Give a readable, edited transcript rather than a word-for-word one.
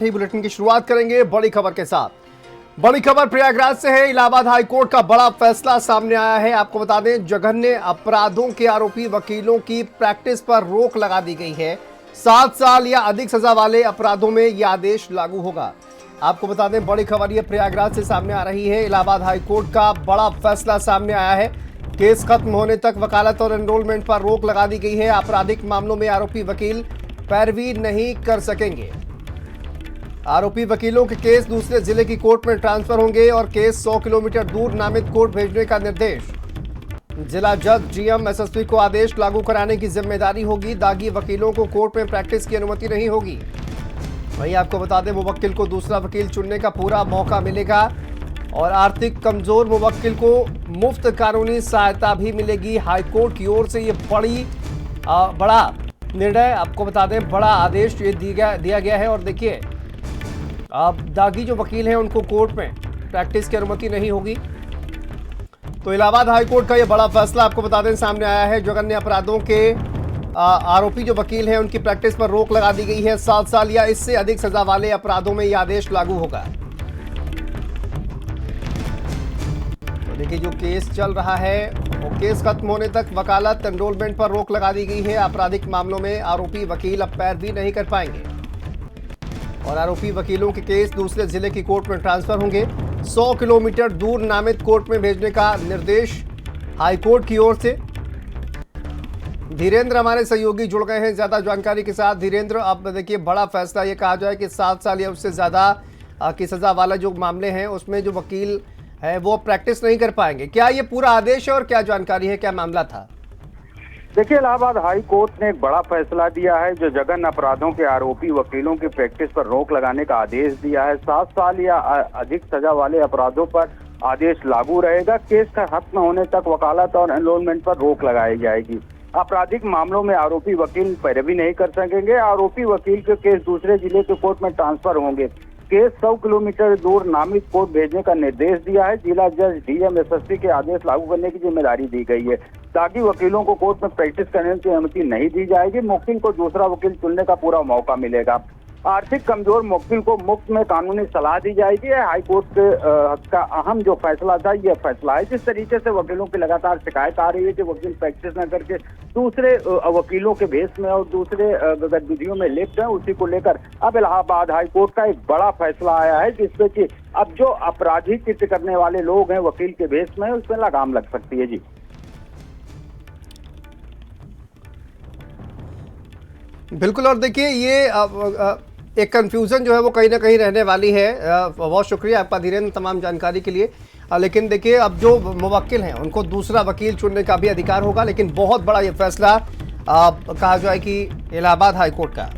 ही bulletin की शुरुआत करेंगे बड़ी खबर के साथ। बड़ी खबर प्रयागराज से है। इलाहाबाद हाईकोर्ट का बड़ा फैसला सामने आया है। आपको बता दें, जघन्य अपराधों के आरोपी वकीलों की प्रैक्टिस पर रोक लगा दी गई है। 7 साल या अधिक सजा वाले अपराधों में यह आदेश लागू होगा। आपको बता दें, बड़ी खबर ये प्रयागराज से सामने आ रही है। इलाहाबाद हाईकोर्ट का बड़ा फैसला सामने आया है। केस खत्म होने तक वकालत और एनरोलमेंट पर रोक लगा दी गई है। आपराधिक मामलों में आरोपी वकील पैरवी नहीं कर सकेंगे। आरोपी वकीलों के केस दूसरे जिले की कोर्ट में ट्रांसफर होंगे और केस 100 किलोमीटर दूर नामित कोर्ट भेजने का निर्देश। जिला जज, डीएम, एसएसपी को आदेश लागू कराने की जिम्मेदारी होगी। दागी वकीलों को कोर्ट में प्रैक्टिस की अनुमति नहीं होगी। वहीं आपको बता दें, मुवक्किल को दूसरा वकील चुनने का पूरा मौका मिलेगा और आर्थिक कमजोर मुवक्किल को मुफ्त कानूनी सहायता भी मिलेगी। हाईकोर्ट की ओर से ये बड़ा निर्णय, आपको बता दें, बड़ा आदेश ये दिया गया है। और देखिए, अब दागी जो वकील हैं उनको कोर्ट में प्रैक्टिस की अनुमति नहीं होगी। तो इलाहाबाद हाईकोर्ट का यह बड़ा फैसला आपको बता दें सामने आया है। जघन्य अपराधों के आरोपी जो वकील हैं उनकी प्रैक्टिस पर रोक लगा दी गई है। 7 साल या इससे अधिक सजा वाले अपराधों में यह आदेश लागू होगा। तो देखिए, जो केस चल रहा है वो केस खत्म होने तक वकालत एनरोलमेंट पर रोक लगा दी गई है। आपराधिक मामलों में आरोपी वकील अब पैरवी नहीं कर पाएंगे और आरोपी वकीलों के केस दूसरे जिले की कोर्ट में ट्रांसफर होंगे। 100 किलोमीटर दूर नामित कोर्ट में भेजने का निर्देश हाईकोर्ट की ओर से। धीरेन्द्र हमारे सहयोगी जुड़ गए हैं ज्यादा जानकारी के साथ। धीरेन्द्र, अब देखिए, बड़ा फैसला ये कहा जाए कि 7 साल या उससे ज्यादा की सजा वाला जो मामले हैं उसमें जो वकील है वो प्रैक्टिस नहीं कर पाएंगे। क्या ये पूरा आदेश है और क्या जानकारी है, क्या मामला था? देखिए, इलाहाबाद हाई कोर्ट ने एक बड़ा फैसला दिया है। जो जघन्य अपराधों के आरोपी वकीलों की प्रैक्टिस पर रोक लगाने का आदेश दिया है। 7 साल या अधिक सजा वाले अपराधों पर आदेश लागू रहेगा। केस का खत्म होने तक वकालत और एनरोलमेंट पर रोक लगाई जाएगी। आपराधिक मामलों में आरोपी वकील पैरवी नहीं कर सकेंगे। आरोपी वकील के केस दूसरे जिले के कोर्ट में ट्रांसफर होंगे। केस 100 किलोमीटर दूर नामित कोर्ट भेजने का निर्देश दिया है। जिला जज, डीएम, एसएसपी के आदेश लागू करने की जिम्मेदारी दी गई है। दागी वकीलों को कोर्ट में प्रैक्टिस करने की अनुमति नहीं दी जाएगी। मुवक्किल को दूसरा वकील चुनने का पूरा मौका मिलेगा। आर्थिक कमजोर मुवक्किल को मुफ्त में कानूनी सलाह दी जाएगी। हाईकोर्ट का अहम जो फैसला था, यह फैसला है। जिस तरीके से वकीलों की लगातार शिकायत आ रही है कि वकील प्रैक्टिस न करके दूसरे वकीलों के भेस में और दूसरे गतिविधियों में लिप्त हैं, उसी को लेकर अब इलाहाबाद हाईकोर्ट का एक बड़ा फैसला आया है, जिससे कि अब जो अपराधी कृत्य करने वाले लोग हैं वकील के भेस में, उसमें लगाम लग सकती है। जी बिल्कुल। और देखिए, ये एक कंफ्यूजन जो है वो कहीं ना कहीं रहने वाली है। बहुत शुक्रिया आपका धीरेन्द्र तमाम जानकारी के लिए। लेकिन देखिए, अब जो मुवक्किल हैं उनको दूसरा वकील चुनने का भी अधिकार होगा। लेकिन बहुत बड़ा ये फैसला कहा जाए कि इलाहाबाद हाईकोर्ट का